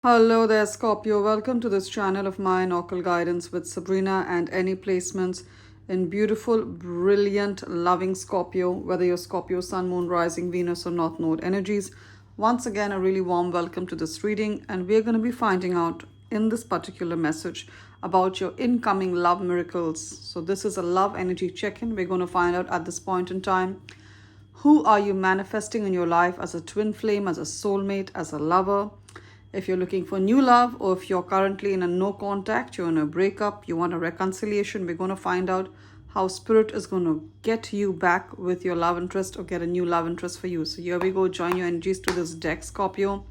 Hello there, Scorpio. Welcome to this channel of mine, Occult Guidance with Sabrina, and any placements in beautiful, brilliant, loving Scorpio, whether you're Scorpio, Sun, Moon, Rising, Venus, or North Node energies. Once again, a really warm welcome to this reading, and we're going to be finding out in this particular message about your incoming love miracles. So, this is a love energy check in. We're going to find out at this point in time who are you manifesting in your life as a twin flame, as a soulmate, as a lover. If you're looking for new love, or if you're currently in a no contact, you're in a breakup, you want a reconciliation, we're going to find out how Spirit is going to get you back with your love interest or get a new love interest for you. So here we go. Join your energies to this deck, Scorpio,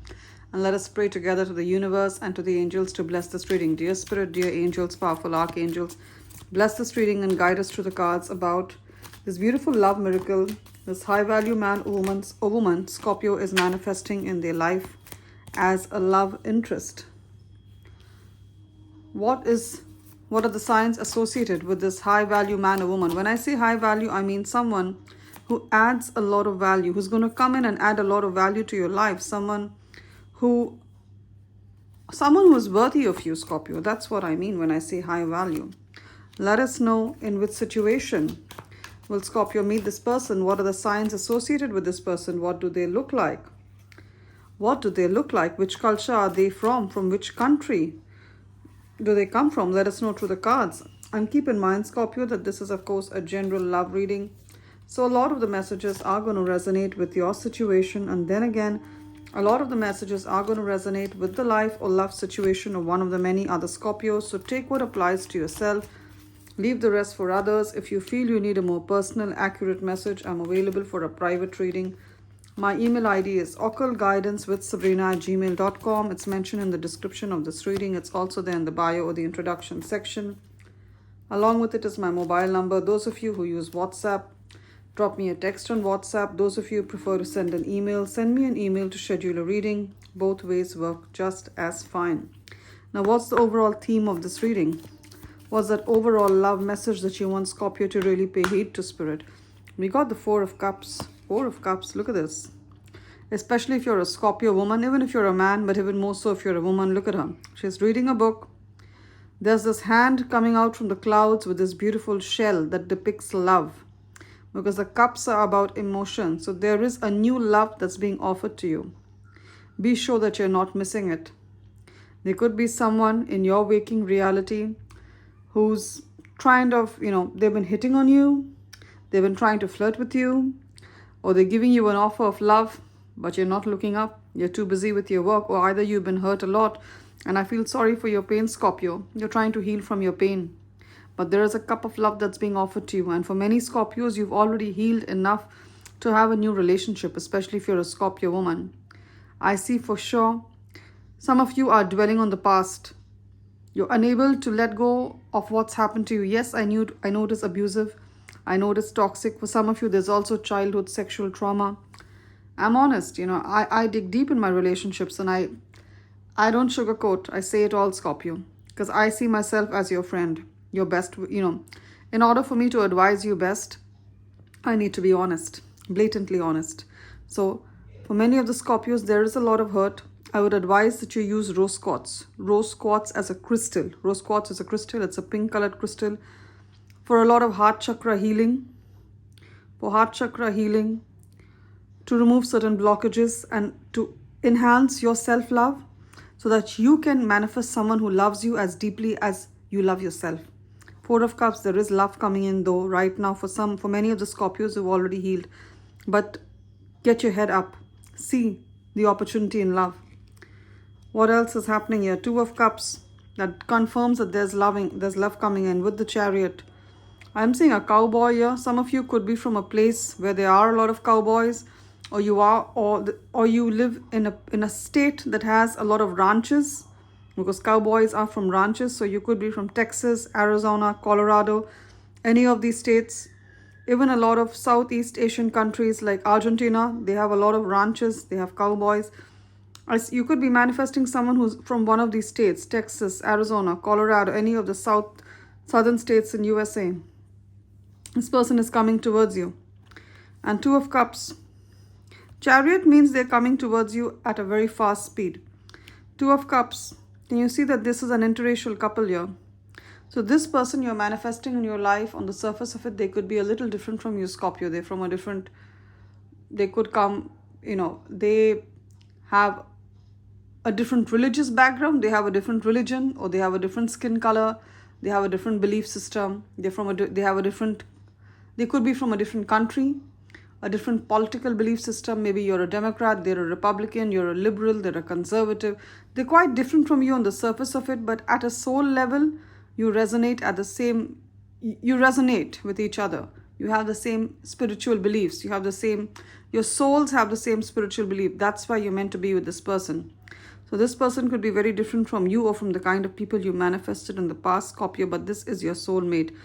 and let us pray together to the universe and to the angels to bless this reading. Dear Spirit, dear angels, powerful archangels, bless this reading and guide us through the cards about this beautiful love miracle, this high value man or woman Scorpio is manifesting in their life as a love interest. What are the signs associated with this high value man or woman? When I say high value, I mean someone who adds a lot of value, who's going to come in and add a lot of value to your life, someone who is worthy of you, Scorpio. That's what I mean when I say high value. Let us know in which situation will Scorpio meet this person. What are the signs associated with this person? What do they look like? What do they look like? Which culture are they from? From which country do they come from? Let us know through the cards. And keep in mind, Scorpio, that this is, of course, a general love reading. So a lot of the messages are going to resonate with your situation. And then again, a lot of the messages are going to resonate with the life or love situation of one of the many other Scorpios. So take what applies to yourself. Leave the rest for others. If you feel you need a more personal, accurate message, I'm available for a private reading. My email ID is occultguidancewithsabrina@gmail.com. It's mentioned in the description of this reading. It's also there in the bio or the introduction section. Along with it is my mobile number. Those of you who use WhatsApp, drop me a text on WhatsApp. Those of you who prefer to send an email, send me an email to schedule a reading. Both ways work just as fine. Now, what's the overall theme of this reading? What's that overall love message that you want Scorpio to really pay heed to, Spirit? We got the Four of Cups. Four of Cups, look at this. Especially if you're a Scorpio woman, even if you're a man, but even more so if you're a woman, look at her. She's reading a book. There's this hand coming out from the clouds with this beautiful shell that depicts love. Because the cups are about emotion. So there is a new love that's being offered to you. Be sure that you're not missing it. There could be someone in your waking reality who's they've been hitting on you. They've been trying to flirt with you. Or they're giving you an offer of love, but you're not looking up. You're too busy with your work, or either you've been hurt a lot. And I feel sorry for your pain, Scorpio. You're trying to heal from your pain. But there is a cup of love that's being offered to you. And for many Scorpios, you've already healed enough to have a new relationship, especially if you're a Scorpio woman. I see for sure some of you are dwelling on the past. You're unable to let go of what's happened to you. Yes, I know it is abusive. I know it's toxic. For some of you, there's also childhood sexual trauma. I'm honest, I dig deep in my relationships, and I don't sugarcoat. I say it all, Scorpio, because I see myself as your friend, your best. In order for me to advise you best, I need to be honest, blatantly honest. So for many of the Scorpios, there is a lot of hurt. I would advise that you use rose quartz. Rose quartz as a crystal. Rose quartz is a crystal. It's a pink colored crystal. For a lot of heart chakra healing, to remove certain blockages and to enhance your self-love so that you can manifest someone who loves you as deeply as you love yourself. Four of Cups, there is love coming in though right now for many of the Scorpios who've already healed. But get your head up. See the opportunity in love. What else is happening here? Two of Cups, that confirms that there's love coming in with the Chariot. I'm seeing a cowboy here. Some of you could be from a place where there are a lot of cowboys, or you live in a state that has a lot of ranches, because cowboys are from ranches. So you could be from Texas, Arizona, Colorado, any of these states. Even a lot of Southeast Asian countries like Argentina, they have a lot of ranches, they have cowboys. You could be manifesting someone who's from one of these states, Texas, Arizona, Colorado, any of the southern states in USA. This person is coming towards you. And Two of Cups. Chariot means they're coming towards you at a very fast speed. Two of Cups. Can you see that this is an interracial couple here? So this person you're manifesting in your life, on the surface of it, they could be a little different from you, Scorpio. They're from a different, they could come, they have a different religious background, they have a different religion, or they have a different skin color, they have a different belief system, they could be from a different country, a different political belief system. Maybe you're a Democrat, they're a Republican, you're a liberal, they're a conservative. They're quite different from you on the surface of it, but at a soul level, you resonate with each other. You have the same spiritual beliefs. Your souls have the same spiritual belief. That's why you're meant to be with this person. So this person could be very different from you or from the kind of people you manifested in the past, Scorpio, but this is your soulmate.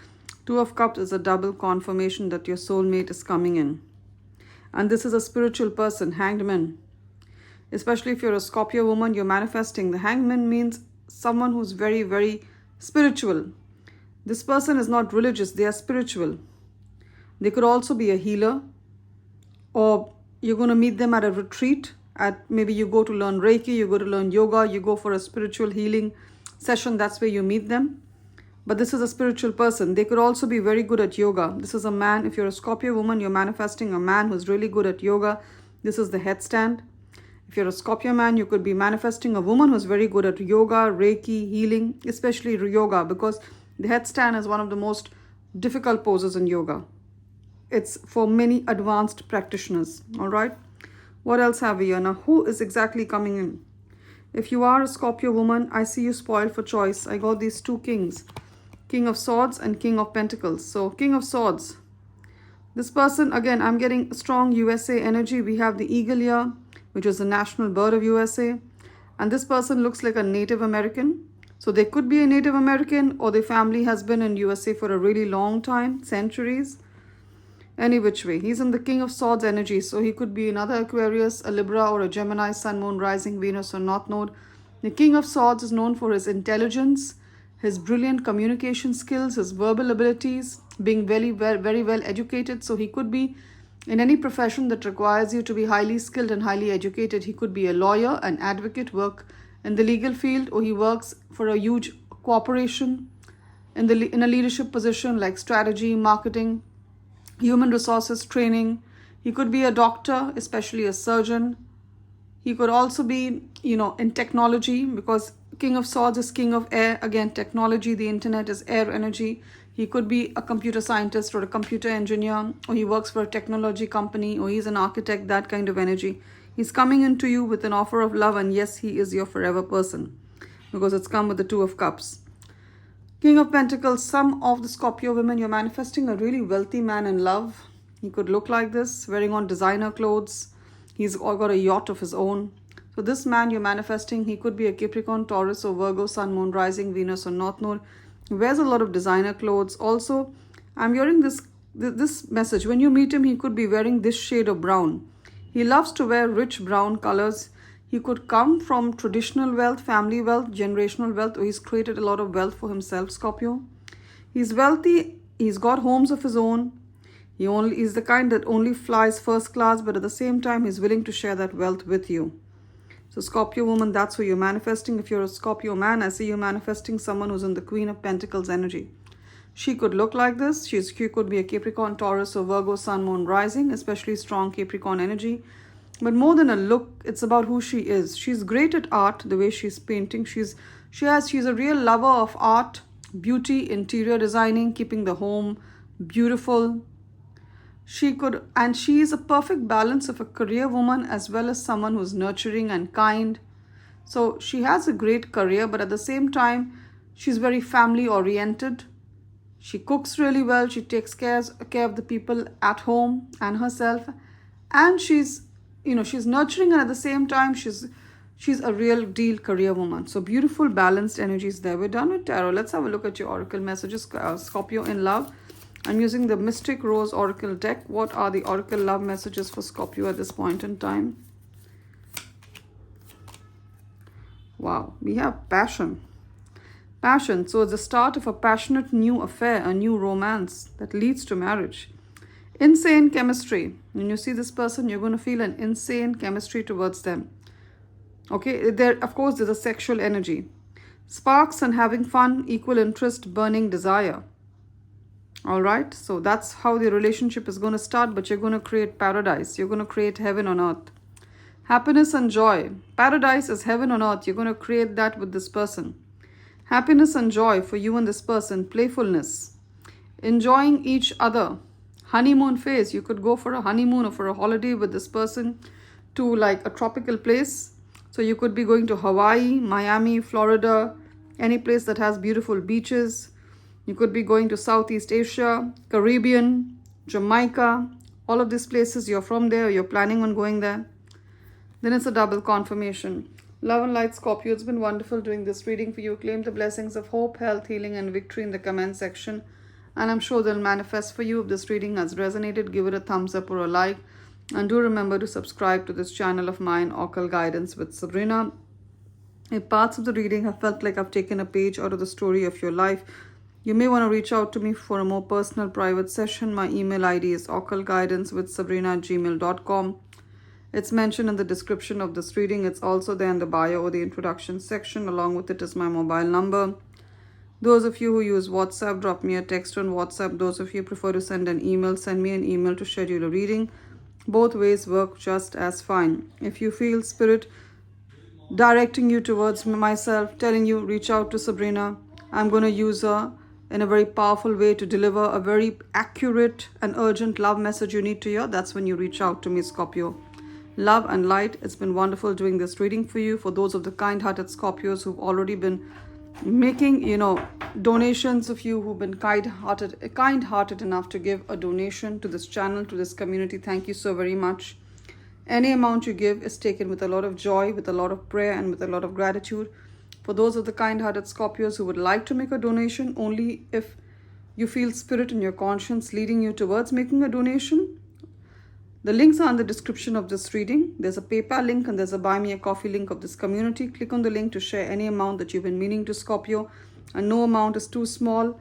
Two of Cups is a double confirmation that your soulmate is coming in. And this is a spiritual person, Hanged Man. Especially if you're a Scorpio woman, you're manifesting. The Hanged Man means someone who's very, very spiritual. This person is not religious, they are spiritual. They could also be a healer, or you're going to meet them at a retreat. Maybe you go to learn Reiki, you go to learn yoga, you go for a spiritual healing session. That's where you meet them. But this is a spiritual person. They could also be very good at yoga. This is a man. If you're a Scorpio woman, you're manifesting a man who's really good at yoga. This is the headstand. If you're a Scorpio man, you could be manifesting a woman who's very good at yoga, Reiki, healing, especially yoga, because the headstand is one of the most difficult poses in yoga. It's for many advanced practitioners. All right. What else have we here? Now, who is exactly coming in? If you are a Scorpio woman, I see you spoiled for choice. I got these two kings. King of Swords and King of Pentacles. So King of Swords. This person, again, I'm getting strong USA energy. We have the eagle here, which is the national bird of USA. And this person looks like a Native American. So they could be a Native American, or their family has been in USA for a really long time, centuries. Any which way. He's in the King of Swords energy. So he could be another Aquarius, a Libra, or a Gemini, Sun, Moon, Rising, Venus, or North Node. The King of Swords is known for his intelligence, his brilliant communication skills, his verbal abilities, being very well educated. So he could be in any profession that requires you to be highly skilled and highly educated. He could be a lawyer, an advocate, work in the legal field, or he works for a huge corporation in a leadership position like strategy, marketing, human resources, training. He could be a doctor, especially a surgeon. He could also be, in technology, because King of Swords is King of Air. Again, technology, the internet is air energy. He could be a computer scientist or a computer engineer, or he works for a technology company, or he's an architect, that kind of energy. He's coming into you with an offer of love, and yes, he is your forever person, because it's come with the Two of Cups. King of Pentacles, some of the Scorpio women, you're manifesting a really wealthy man in love. He could look like this, wearing on designer clothes. He's got a yacht of his own. So this man you're manifesting, he could be a Capricorn, Taurus, or Virgo, Sun, Moon, Rising, Venus, or North Node. He wears a lot of designer clothes. Also, I'm hearing this message. When you meet him, he could be wearing this shade of brown. He loves to wear rich brown colors. He could come from traditional wealth, family wealth, generational wealth, or he's created a lot of wealth for himself, Scorpio. He's wealthy. He's got homes of his own. He's the kind that only flies first class, but at the same time, he's willing to share that wealth with you. So Scorpio woman, that's who you're manifesting. If you're a Scorpio man, I see you manifesting someone who's in the Queen of Pentacles energy. She could look like this. She could be a Capricorn, Taurus, or Virgo, Sun, Moon, Rising, especially strong Capricorn energy. But more than a look, it's about who she is. She's great at art, the way she's painting. She's a real lover of art, beauty, interior designing, keeping the home beautiful. She is a perfect balance of a career woman as well as someone who's nurturing and kind. So she has a great career, but at the same time, she's very family oriented. She cooks really well. She takes care of the people at home and herself. And she's nurturing, and at the same time, she's a real deal career woman. So beautiful, balanced energies there. We're done with tarot. Let's have a look at your oracle messages. Scorpio in love. I'm using the Mystic Rose Oracle deck. What are the Oracle love messages for Scorpio at this point in time? Wow, we have passion. Passion. So it's the start of a passionate new affair, a new romance that leads to marriage. Insane chemistry. When you see this person, you're going to feel an insane chemistry towards them. Okay, there, of course, there's a sexual energy. Sparks and having fun, equal interest, burning desire. All right, so that's how the relationship is going to start, but you're going to create paradise. You're going to create heaven on earth. Happiness and joy. Paradise is heaven on earth. You're going to create that with this person. Happiness and joy for you and this person. Playfulness. Enjoying each other. Honeymoon phase. You could go for a honeymoon or for a holiday with this person to like a tropical place. So you could be going to Hawaii, Miami, Florida, any place that has beautiful beaches. You could be going to Southeast Asia, Caribbean, Jamaica. All of these places, you're from there, you're planning on going there. Then it's a double confirmation. Love and light, Scorpio. It's been wonderful doing this reading for you. Claim the blessings of hope, health, healing, and victory in the comment section. And I'm sure they'll manifest for you. If this reading has resonated, give it a thumbs up or a like. And do remember to subscribe to this channel of mine, Occult Guidance with Sabrina. If parts of the reading have felt like I've taken a page out of the story of your life, you may want to reach out to me for a more personal private session. My email ID is occultguidancewithsabrina@gmail.com. It's mentioned in the description of this reading. It's also there in the bio or the introduction section. Along with it is my mobile number. Those of you who use WhatsApp, drop me a text on WhatsApp. Those of you who prefer to send an email, send me an email to schedule a reading. Both ways work just as fine. If you feel spirit directing you towards myself, telling you, reach out to Sabrina, I'm going to use her in a very powerful way to deliver a very accurate and urgent love message you need to hear, that's when you reach out to me, Scorpio. Love and light. It's been wonderful doing this reading for you. For those of the kind-hearted Scorpios who've already been making, donations, of you who've been kind-hearted enough to give a donation to this channel, to this community, thank you so very much. Any amount you give is taken with a lot of joy, with a lot of prayer, and with a lot of gratitude. For those of the kind-hearted Scorpios who would like to make a donation, only if you feel spirit in your conscience leading you towards making a donation, the links are in the description of this reading. There's a PayPal link and there's a Buy Me a Coffee link of this community. Click on the link to share any amount that you've been meaning to Scorpio, and no amount is too small.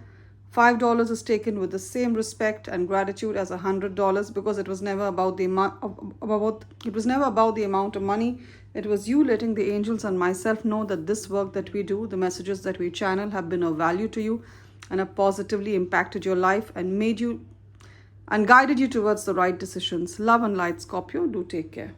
$5 is taken with the same respect and gratitude as $100, because it was never about the amount of money. It was you letting the angels and myself know that this work that we do, the messages that we channel, have been of value to you and have positively impacted your life and made you and guided you towards the right decisions. Love and light, Scorpio. Do take care.